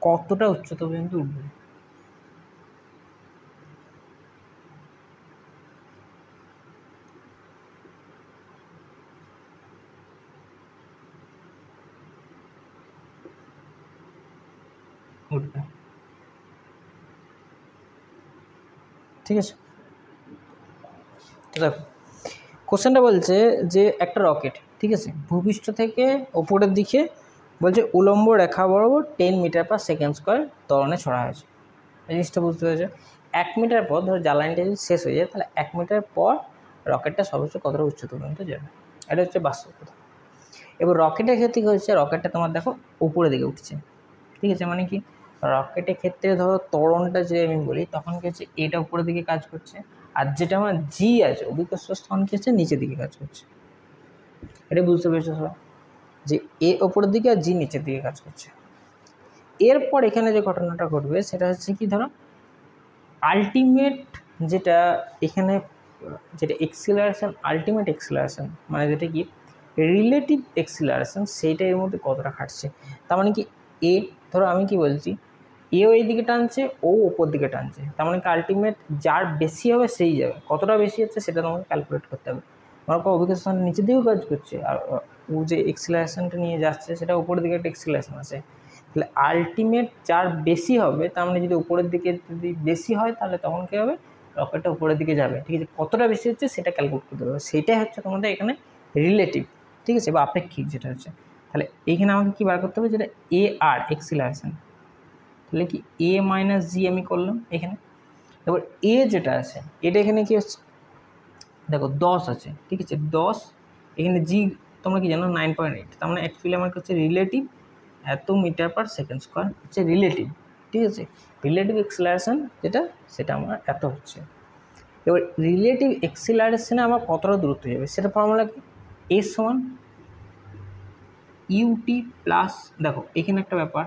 কতটা উচ্চতা পর্যন্ত উঠবে? উঠবে, ঠিক আছে। তো দেখো কোশ্চেনটা বলছে যে একটা রকেট, ঠিক আছে, ভূপৃষ্ঠ থেকে ওপরের দিকে বলছে উলম্ব রেখা বরাবর 10 মিটার পার সেকেন্ড স্কোয়ার ত্বরণে ছড়া হয়েছে। এই জিনিসটা বুঝতে পেরেছে। 1 মিটার পর ধরো জ্বালানিটা যদি শেষ হয়ে যায়, তাহলে 1 মিটার পর রকেটটা সর্বোচ্চ কতটা উচ্চতা পর্যন্ত যাবে, এটা হচ্ছে বাস্তব কথা। এবার রকেটের ক্ষেত্রে কী হচ্ছে, রকেটটা তোমার দেখো উপরের দিকে উঠছে, ঠিক আছে, মানে কি রকেটের ক্ষেত্রে ধরো ত্বরণটা যে আমি বলি তখন কি হচ্ছে এটা উপরের দিকে কাজ করছে, আর যেটা আমার জি আছে অভিকর্ষ স্থান কি হচ্ছে নিচের দিকে কাজ করছে। এটা বুঝতে পেরেছো সবাই, যে এ ওপরের দিকে আর জি নিচের দিকে কাজ করছে। এরপর এখানে যে ঘটনাটা ঘটবে সেটা হচ্ছে কি, ধরো আলটিমেট যেটা এখানে যেটা এক্সিলারেশন, আলটিমেট এক্সিলারেশন মানে যেটা কি রিলেটিভ এক্সিলারেশন, সেইটা এর মধ্যে কতটা খাটছে। তার মানে কি এ, ধরো আমি কি বলছি, এও এই দিকে টানছে, ও ওপর দিকে টানছে, তার মানে কি আলটিমেট যার বেশি হবে সেই যাবে, কতটা বেশি হচ্ছে সেটা তোমাকে ক্যালকুলেট করতে হবে। মনে করো অভিকর্ষ নিচের দিকেও কাজ করছে, আর ও যে এক্সিলারেশনটা নিয়ে যাচ্ছে সেটা উপরের দিকে একটা এক্সিলারেশন আছে, তাহলে আলটিমেট যার বেশি হবে, তার মানে যদি উপরের দিকে যদি বেশি হয় তাহলে তখন কী হবে, রকেটটা উপরের দিকে যাবে, ঠিক আছে। কতটা বেশি হচ্ছে সেটা ক্যালকুলেট করতে হবে, সেটাই হচ্ছে তোমাদের এখানে রিলেটিভ, ঠিক আছে, বা আপেক্ষিক যেটা হচ্ছে। তাহলে এইখানে আমাকে কী বার করতে হবে, যেটা এ আর এক্সিলারেশন, তাহলে কি এ মাইনাস জি আমি করলাম এখানে। এবার এ যেটা আছে এটা এখানে কি হচ্ছে, দেখো 10 আছে, ঠিক আছে, 10, এখানে জি তোমরা কি জানো 9.8, তার মানে অ্যাকচুয়ালি আমার হচ্ছে রিলেটিভ এত মিটার পার সেকেন্ড স্কোয়ার হচ্ছে রিলেটিভ, ঠিক আছে, রিলেটিভ এক্সিলারেশন যেটা সেটা আমার এত হচ্ছে। এবার রিলেটিভ এক্সিলারেশনে আমার কতটা দূরত্ব যাবে সেটা ফর্মুলা কি, এ সমান ইউটি প্লাস, দেখো এখানে একটা ব্যাপার,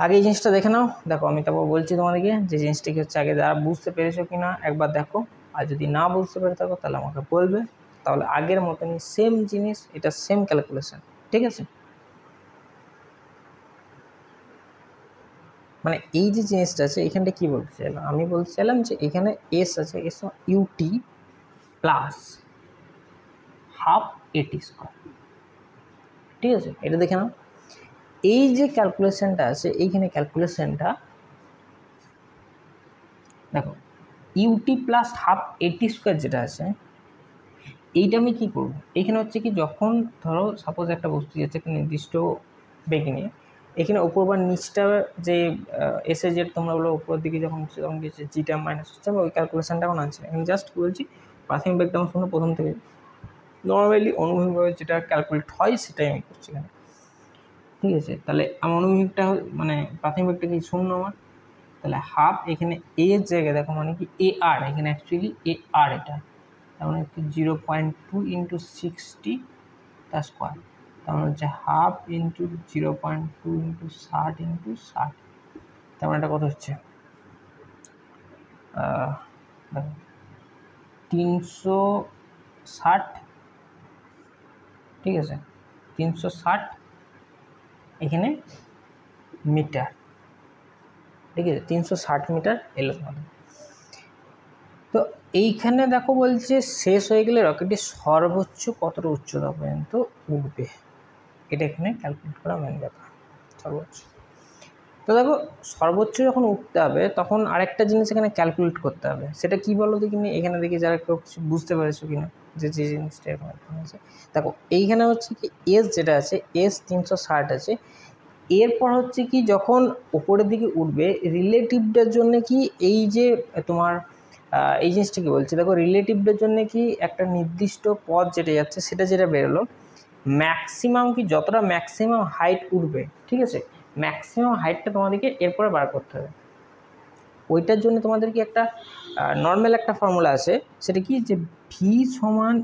আগে এই জিনিসটা দেখে নাও। দেখো আমি তারপর বলছি তোমাদেরকে যে জিনিসটা কি হচ্ছে, আগে যারা বুঝতে পেরেছো কি না একবার দেখো, আর যদি না বুঝতে পেরে থাকো তাহলে আমাকে বলবে, তাহলে আগের মতনই সেম জিনিস, এটা সেম ক্যালকুলেশন, ঠিক আছে। মানে এই যে জিনিসটা আছে এখানটা কী বলতে চাইলাম, আমি বলতে চাইলাম যে এখানে এস আছে, এস ইউটি প্লাস হাফ এটি স্কোয়ার, ঠিক আছে, এটা দেখে নাও। এই যে ক্যালকুলেশনটা আছে এইখানে ক্যালকুলেশনটা দেখো, ইউটি প্লাস হাফ এটি স্কোয়ার যেটা আছে এইটা আমি কী করবো, এইখানে হচ্ছে কি যখন ধরো সাপোজ একটা বস্তু যাচ্ছে একটা নির্দিষ্ট বেগে নিয়ে, এখানে ওপর বা নিচটা যে এসে যে তোমরা বলো উপরের দিকে যখন হচ্ছে তখন গেছে জিটা মাইনাস হচ্ছে, আমি ওই ক্যালকুলেশনটা এখন আনছি, আমি জাস্ট বলছি প্রাথমিক বেগটা আমার শূন্য, প্রথম থেকে নর্মালি অনুভূমিকভাবে যেটা ক্যালকুলেট হয় সেটাই আমি করছি এখানে, ঠিক আছে। তাহলে আমার অনুভূমিকটা মানে প্রাথমিক বেগটা কি শূন্য আমার, তাহলে হাফ এখানে এ এর জায়গায় দেখো মানে কি এ আর, এখানে অ্যাকচুয়ালি এ আর এটা, তার মানে হচ্ছে 0.2 ইন্টু 60 তার স্কোয়ার, তার মানে হচ্ছে হাফ ইন্টু 0.2 ইন্টু 60 ইন্টু 60, তার মানে এটা কত হচ্ছে, দেখো 360, ঠিক আছে, 360 এখানে মিটার, ঠিক আছে, 360 মিটার এলো তোমাদের। তো এইখানে দেখো বলছে শেষ হয়ে গেলে রকেটটি সর্বোচ্চ কতটা উচ্চতা পর্যন্ত উঠবে, এটা এখানে ক্যালকুলেট করা মেন ব্যাপার, সর্বোচ্চ। তো দেখো সর্বোচ্চ যখন উঠতে হবে তখন আরেকটা জিনিস এখানে ক্যালকুলেট করতে হবে, সেটা কি বলো দেখিনি, এখানে দেখি যারা কেউ কিছু বুঝতে পেরেছো কিনা যে জিনিসটা এরকম আছে। দেখো এইখানে হচ্ছে কি এস যেটা আছে এস 360 আছে, এরপর হচ্ছে কি যখন উপরের দিকে উঠবে রিলেটিভটার জন্য কি এই যে তোমার এই জিনিসটা কি বলছে দেখো, রিলেটিভটার জন্য কি একটা নির্দিষ্ট পথ যেটা যাচ্ছে সেটা যেটা বেরোলো, ম্যাক্সিমাম কি যতটা ম্যাক্সিমাম হাইট উঠবে, ঠিক আছে, ম্যাক্সিমাম হাইটটা তোমাদেরকে এরপরে বার করতে হবে। ওইটার জন্য তোমাদের কি একটা নর্মাল একটা ফর্মুলা আছে, সেটা কি যে ভি সমান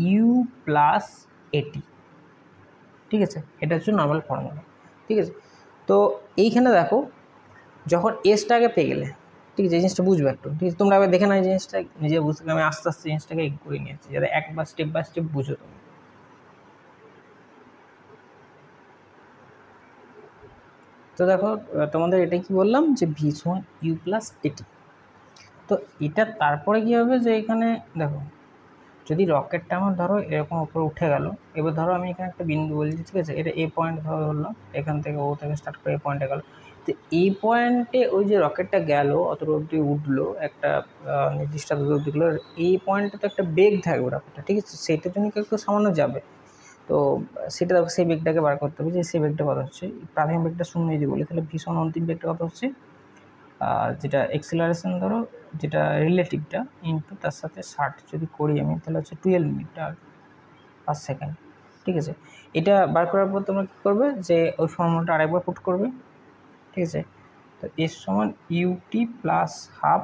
ইউ প্লাস এটি, ঠিক আছে, এটা হচ্ছে নর্মাল ফর্মুলা, ঠিক আছে। তো এইখানে দেখো যখন এসটা আগে পেয়ে গেলে, ঠিক আছে, এই জিনিসটা বুঝবে একটু, ঠিক আছে, তোমরা আবার দেখে না এই জিনিসটা নিজে বুঝতে, আমি আস্তে আস্তে জিনিসটাকে করে নিয়েছি যাতে একবার স্টেপ বাই স্টেপ বুঝো তুমি। তো দেখো তোমাদের এটা কি বললাম যে ভি সমান ইউ প্লাস এটি। তো এটা তারপরে কী হবে যে এখানে দেখো যদি রকেটটা আমার ধরো এরকম উপরে উঠে গেল, এবার ধরো আমি এখানে একটা বিন্দু বলছি, ঠিক আছে, এটা এ পয়েন্ট ধরো ধরলাম, এখান থেকে ও থেকে স্টার্ট করে এ পয়েন্টে গেল। তো এই পয়েন্টে ওই যে রকেটটা গেল অতটা অবধি উঠলো একটা নির্দিষ্ট অবধি গেলো, এই পয়েন্টে তো একটা বেগ থাকবে রকেটটা, ঠিক আছে, সেইটার জন্য কি একটু সামান্য যাবে। তো সেটা সেই বেগটাকে বার করতে হবে যে সেই বেগটা কত হচ্ছে, প্রাথমিক বেগটা শূন্য যদি বলি তাহলে ভীষণ অন্তিম বেগটা কত হচ্ছে, যেটা এক্সেলারেশন ধরো যেটা রিলেটিভটা ইনটু তার সাথে 60 যদি করি আমি তাহলে হচ্ছে 12 মিটার পার সেকেন্ড, ঠিক আছে। এটা বার করার পর তোমরা কী করবে যে ওই ফর্মুলাটা আরেকবার পুট করবে, ঠিক আছে। তো এর সমান ইউটি প্লাস হাফ,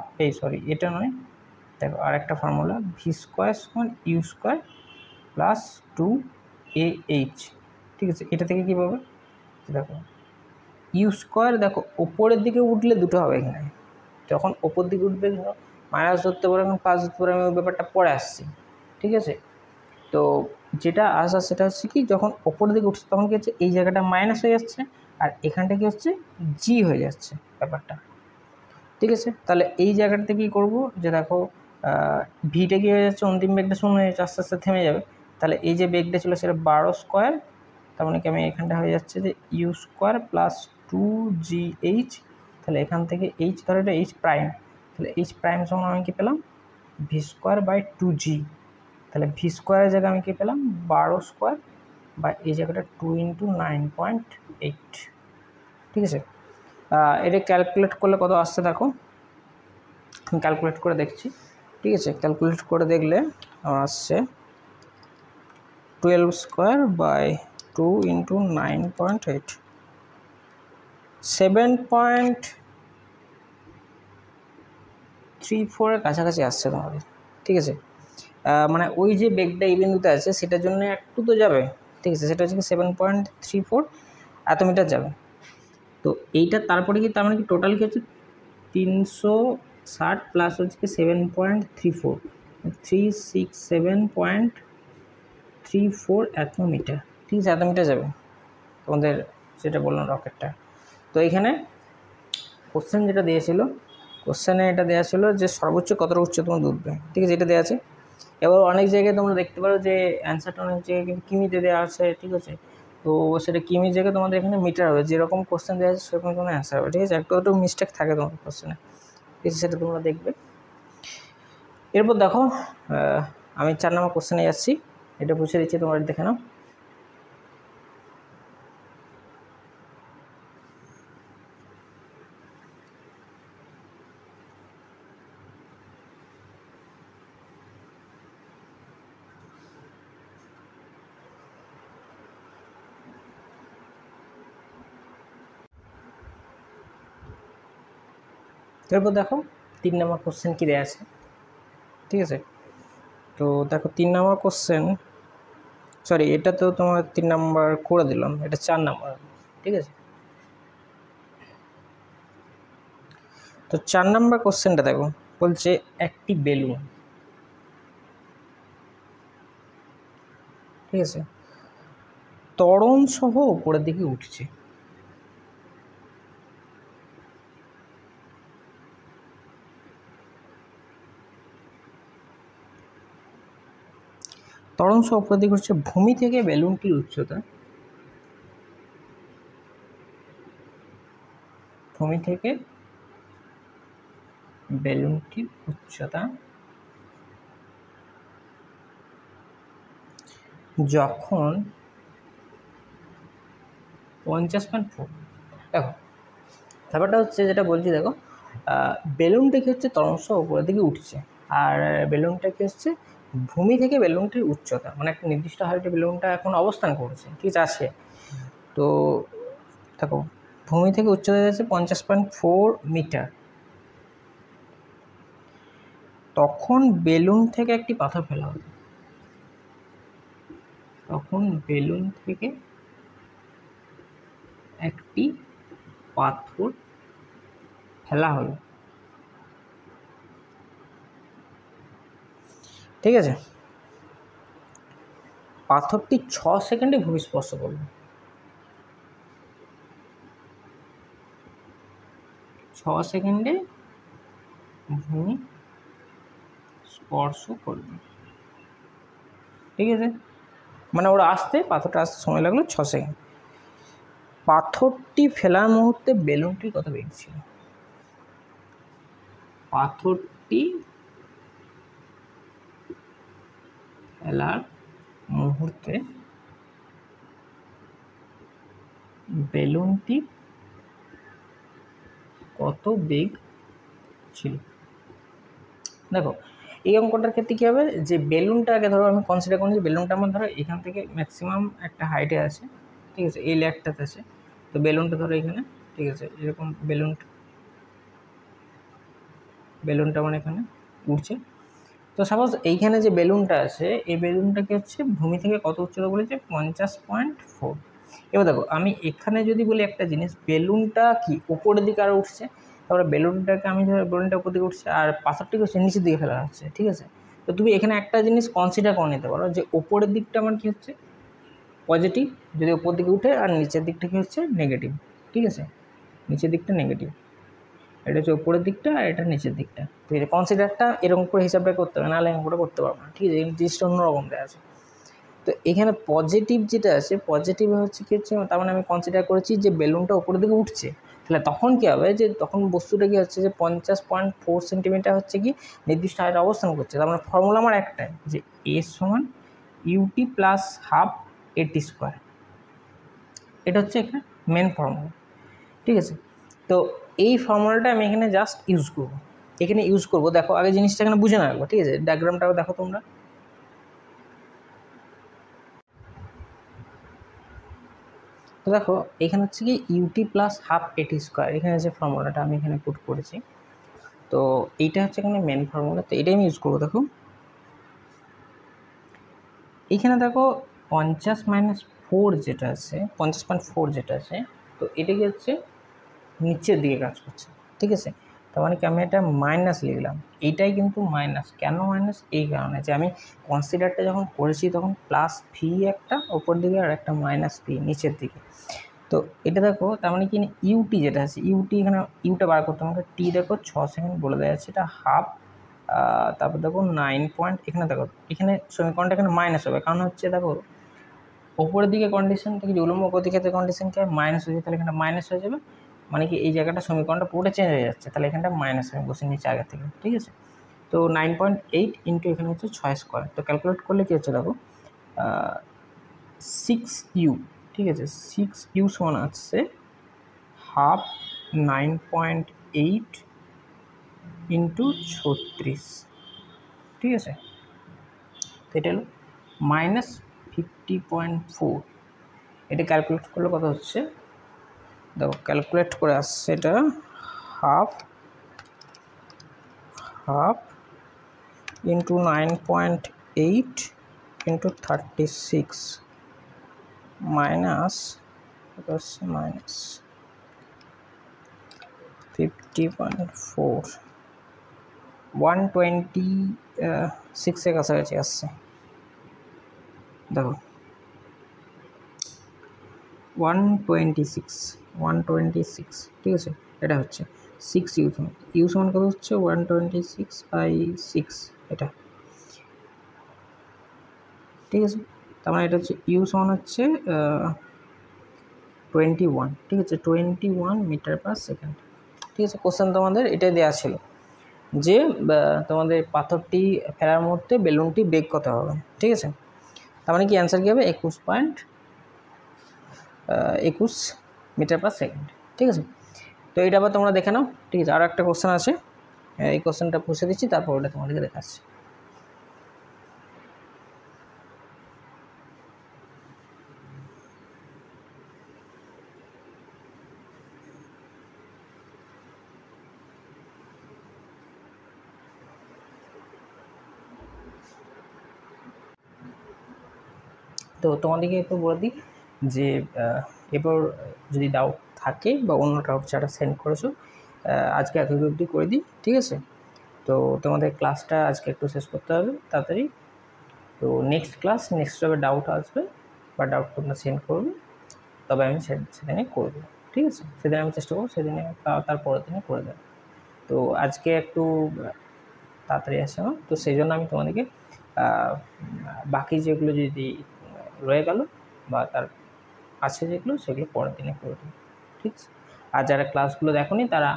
এটা নয়, দেখো আরেকটা ফর্মুলা ভি স্কোয়ার সমান ইউ স্কোয়ার প্লাস 2AH, ঠিক আছে। এটা থেকে কী পাবে দেখো ইউ স্কোয়ার, দেখো ওপরের দিকে উঠলে দুটো হবে এখানে, যখন ওপর দিকে উঠবে ধরো মাইনাস ধরতে পারে, এখন প্লাস ধরতে পারে, আমি ওই ব্যাপারটা পরে আসছি, ঠিক আছে। তো যেটা আসা সেটা হচ্ছে কি যখন ওপরের দিকে উঠছে তখন কী হচ্ছে এই জায়গাটা মাইনাস হয়ে যাচ্ছে আর এখানটা কী হচ্ছে জি হয়ে যাচ্ছে ব্যাপারটা, ঠিক আছে। তাহলে এই জায়গাটাতে কী করবো যে দেখো ভিটা কী হয়ে যাচ্ছে, অন্তিম বেগটা শূন্য হয়ে যাচ্ছে, আস্তে আস্তে থেমে যাবে। তাহলে এই যে বেগটা ছিল সেটা 12 স্কোয়ার, তার মানে কি আমি এখানটা হয়ে যাচ্ছে যে ইউ স্কোয়ার প্লাস 2GH, তাহলে এখান থেকে এইচ ধরো এটা এইচ প্রাইম, তাহলে এইচ প্রাইম সমান আমি কী পেলাম ভি স্কোয়ার বাই 2G, তাহলে ভি স্কোয়ারের জায়গায় আমি কী পেলাম 12 স্কোয়ার বা এই জায়গাটা 2 × 9.8, ঠিক আছে। এটা ক্যালকুলেট করলে কত আসছে দেখো, আমি ক্যালকুলেট করে দেখছি, ঠিক আছে। ক্যালকুলেট করে দেখলে আমার আসছে 12 স্কোয়ার বাই 2 × 9.8, 7.34 কাছাকাছি আসছে তোমাদের, ঠিক আছে। মানে ওই যে বেগটা এই বিন্দুতে আছে সেটার জন্য একটু তো যাবে, ঠিক আছে, সেটা হচ্ছে কি 7.34 এত মিটার যাবে। তো এইটা তারপরে কি তার মানে কি টোটাল কি হচ্ছে 360 প্লাস হচ্ছে কি 7.34, 367.34 এত মিটার, ঠিক আছে, এত মিটার যাবে তোমাদের যেটা বললাম রকেটটা। তো এইখানে কোশ্চেন যেটা দিয়েছিল, কোশ্চেনে এটা দেওয়া ছিল যে সর্বোচ্চ কতটা উচ্চতম উঠবে, ঠিক আছে, এটা দেওয়া আছে। এবার অনেক জায়গায় তোমরা দেখতে পারো যে অ্যান্সারটা অনেক জায়গায় কিন্তু কিমিতে দেওয়া আছে, ঠিক আছে। তো সেটা কিমির জায়গায় তোমাদের এখানে মিটার হবে, যেরকম কোশ্চেন দেওয়া আছে সেরকম তোমার অ্যান্সার হবে, ঠিক আছে। একটু একটু মিস্টেক থাকে তোমার কোশ্চেনে, ঠিক আছে, সেটা তোমরা দেখবে। এরপর দেখো আমি 4 নম্বর কোশ্চেনে যাচ্ছি, এটা বুঝে দিচ্ছি, তোমরা দেখে নাও। এরপর দেখো 3 নম্বর কোশ্চেন কী দেওয়া আছে, ঠিক আছে। তো দেখো 3 নম্বর কোশ্চেন, সরি এটা তো তোমার 3 নম্বর করে দিলাম, এটা 4 নম্বর, ঠিক আছে। তো 4 নম্বর কোশ্চেনটা দেখো বলছে একটি বেলুন, ঠিক আছে, ত্বরণ সহ উপরের দিকে উঠছে, ত্বরণ সহ উপরের দিকে উঠছে, ভূমি থেকে বেলুনটির উচ্চতা, ভূমি থেকে বেলুনটির উচ্চতা যখন 50.4, দেখো ব্যাপারটা হচ্ছে যেটা বলছি, দেখো বেলুনটা কি হচ্ছে তরঙ্গ উপরের দিকে উঠছে, আর বেলুনটা কি হচ্ছে ভূমি থেকে বেলুনটির উচ্চতা, মানে একটা নির্দিষ্ট হাইটে বেলুনটা এখন অবস্থান করছে, ঠিক আছে। তো দেখো ভূমি থেকে উচ্চতা যাচ্ছে 50.4 মিটার। তখন বেলুন থেকে একটি পাথর ফেলা হলো, তখন বেলুন থেকে একটি পাথর ফেলা হলো, ঠিক আছে। পাথরটি 6 সেকেন্ডে ভূমি স্পর্শ করলো, 6 সেকেন্ডে ভূমি স্পর্শ করবে, ঠিক আছে। মানে ওরা পাথরটা আসতে সময় লাগলো 6 সেকেন্ড। পাথরটি ফেলার মুহূর্তে বেলুনটি কত বেগ ছিল? পাথরটি ফেলার মুহূর্তে বেলুনটি কত বেগ ছিল? দেখো এই অঙ্কটার ক্ষেত্রে কী হবে, যে বেলুনটাকে ধরো আমি কনসিডার করি যে বেলুনটা আমার ধরো এখান থেকে ম্যাক্সিমাম একটা হাইটে আছে, ঠিক আছে, এই লেয়ারটাতে আছে। তো বেলুনটা ধরো এখানে, ঠিক আছে, এরকম বেলুনটা মানে এখানে উঠছে। তো সাপোজ এইখানে যে বেলুনটা আছে, এই বেলুনটাকে হচ্ছে ভূমি থেকে কত উচ্চতা বলেছে? 50.4। এবার দেখো আমি এখানে যদি বলি একটা জিনিস, বেলুনটা কি উপরের দিকে আরও উঠছে, তারপরে বেলুনটাকে আমি ধরো বেলুনটা উপর দিকে উঠছে আর পাথরটিকে হচ্ছে নিচের দিকে ফেলা হচ্ছে, ঠিক আছে। তো তুমি এখানে একটা জিনিস কনসিডার করে নিতে পারো যে ওপরের দিকটা আমার কী হচ্ছে পজিটিভ, যদি ওপর দিকে উঠে, আর নিচের দিকটা কী হচ্ছে নেগেটিভ, ঠিক আছে, নিচের দিকটা নেগেটিভ, এটা হচ্ছে উপরের দিকটা আর এটা নিচের দিকটা। ঠিক আছে, কনসিডারটা এরকম করে হিসাবটা করতে হবে, নাহলে অঙ্কটা করতে পারবো না, ঠিক আছে, এই জিনিসটা অন্যরকম দেওয়া আছে। তো এখানে পজিটিভ যেটা আছে, পজিটিভ হচ্ছে কী হচ্ছে, তার মানে আমি কনসিডার করেছি যে বেলুনটা উপরের দিকে উঠছে, তাহলে তখন কী হবে, যে তখন বস্তুটা কী হচ্ছে যে 50.4 সেন্টিমিটার হচ্ছে কি নির্দিষ্ট হাইটে অবস্থান করছে। তার মানে ফর্মুলা আমার একটাই, যে এ সমান ইউটি প্লাস হাফ এটি স্কোয়ার, এটা হচ্ছে এখানে মেন ফর্মুলা, ঠিক আছে। তো এই ফর্মুলাটা আমি এখানে জাস্ট ইউজ করবো, দেখো আগে জিনিসটা এখানে বুঝে না রাখবো, ঠিক আছে, ডায়াগ্রামটাও দেখো তোমরা। তো দেখো এখানে হচ্ছে কি ইউটি প্লাস হাফ এটি স্কোয়ার, এখানে যে ফর্মুলাটা আমি এখানে পুট করেছি, তো এইটা হচ্ছে এখানে মেন ফর্মুলা, তো এটাই আমি ইউজ করবো। দেখো এইখানে দেখো 50-4 যেটা আছে, 50.4 যেটা আছে, তো এটা কি হচ্ছে নিচের দিকে কাজ করছে, ঠিক আছে। তার মানে কি আমি এটা মাইনাস লিখলাম, এইটাই কিন্তু মাইনাস। কেন মাইনাস? এই কারণে যে আমি কনসিডারটা যখন করেছি তখন প্লাস ভি একটা ওপর দিকে আর একটা মাইনাস ভি নিচের দিকে। তো এটা দেখো তার মানে কি ইউটি যেটা আছে, ইউটি এখানে ইউটা বার করতে আমাকে, টি দেখো 6 সেকেন্ড বলে দেওয়া আছে, এটা হাফ, তারপর দেখো 9 পয়েন্ট, এখানে দেখো এখানে সমীকরণটা এখানে মাইনাস হবে, কারণ হচ্ছে দেখো ওপরের দিকে কন্ডিশন থেকে যে উলম্ব গতিক্ষেত্রের কন্ডিশনকে মাইনাস হয়েছে, তাহলে এখানে মাইনাস হয়ে যাবে, মানে কি এই জায়গাটা সমীকরণটা পুরোটা চেঞ্জ হয়ে যাচ্ছে, তাহলে এখানটা মাইনাস আমি বসে নিচে আগে থেকে, ঠিক আছে। তো 9.8 ইন্টু এখানে হচ্ছে 6 স্কোয়ার, তো ক্যালকুলেট করলে কী হচ্ছে দেখো 6u, ঠিক আছে, 6u সমান আসছে হাফ 9.8 ইন্টু 36, ঠিক আছে। তো এটা হলো -50.4, এটা ক্যালকুলেট করলে কত হচ্ছে দেখো, ক্যালকুলেট করে আসছে এটা হাফ ইন্টু 9.8 ইন্টু 36 মাইনাস 50.4, 126 কাছাকাছি আসছে। দেখো 126, ঠিক আছে, এটা হচ্ছে 6u সমান কত হচ্ছে 126/6, এটা ঠিক আছে। তার মানে এটা হচ্ছে ইউ সমান হচ্ছে 21, ঠিক আছে, 21 মিটার পার সেকেন্ড, ঠিক আছে। কোশ্চেন তোমাদের এটাই দেওয়া ছিল যে তোমাদের পাথরটি ফেলার মুহূর্তে বেলুনটি বেগ কত হবে, ঠিক আছে। তার মানে কি অ্যান্সার কী হবে 21.21 মিটার পার সেকেন্ড। ঠিক আছে, তো এটা আবার তোমরা দেখে নাও। ঠিক আছে, আরও একটা কোশ্চেন আছে, এই কোশ্চেনটা পুষে দিচ্ছি, তারপর ওটা তোমাদেরকে দেখাচ্ছি। তো তোমাদেরকে এরপর বলে দিই যে এরপর যদি ডাউট থাকে বা অন্য ডাউট যারা সেন্ড করেছো আজকে এত অবধি করে দিই। ঠিক আছে, তো তোমাদের ক্লাসটা আজকে একটু শেষ করতে হবে তাড়াতাড়ি। তো নেক্সট ক্লাস, নেক্সট যবে ডাউট আসবে বা ডাউট তোমরা সেন্ড করবে, তবে আমি সেদিনে করবো। ঠিক আছে, সেদিন আমি চেষ্টা করবো সেদিনে তার পরের দিনে করে দেবো। তো আজকে একটু তাড়াতাড়ি আসে না, তো সেই জন্য আমি তোমাদেরকে বাকি যেগুলো যদি রয়ে গেল বা তার আছে যেগুলো, সেগুলো পরের দিনে করে দেবো। ঠিক আছে, আর যারা ক্লাসগুলো দেখোনি তারা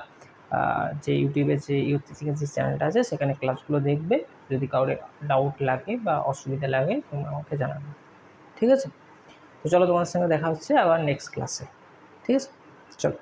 যে ইউটিউবে যে ইউটিউবের যে চ্যানেলটা আছে সেখানে ক্লাসগুলো দেখবে। যদি কারোর ডাউট লাগে বা অসুবিধা লাগে তোমরা আমাকে জানাবে। ঠিক আছে, তো চলো তোমার সঙ্গে দেখা হচ্ছে আবার নেক্সট ক্লাসে। ঠিক আছে, চলো।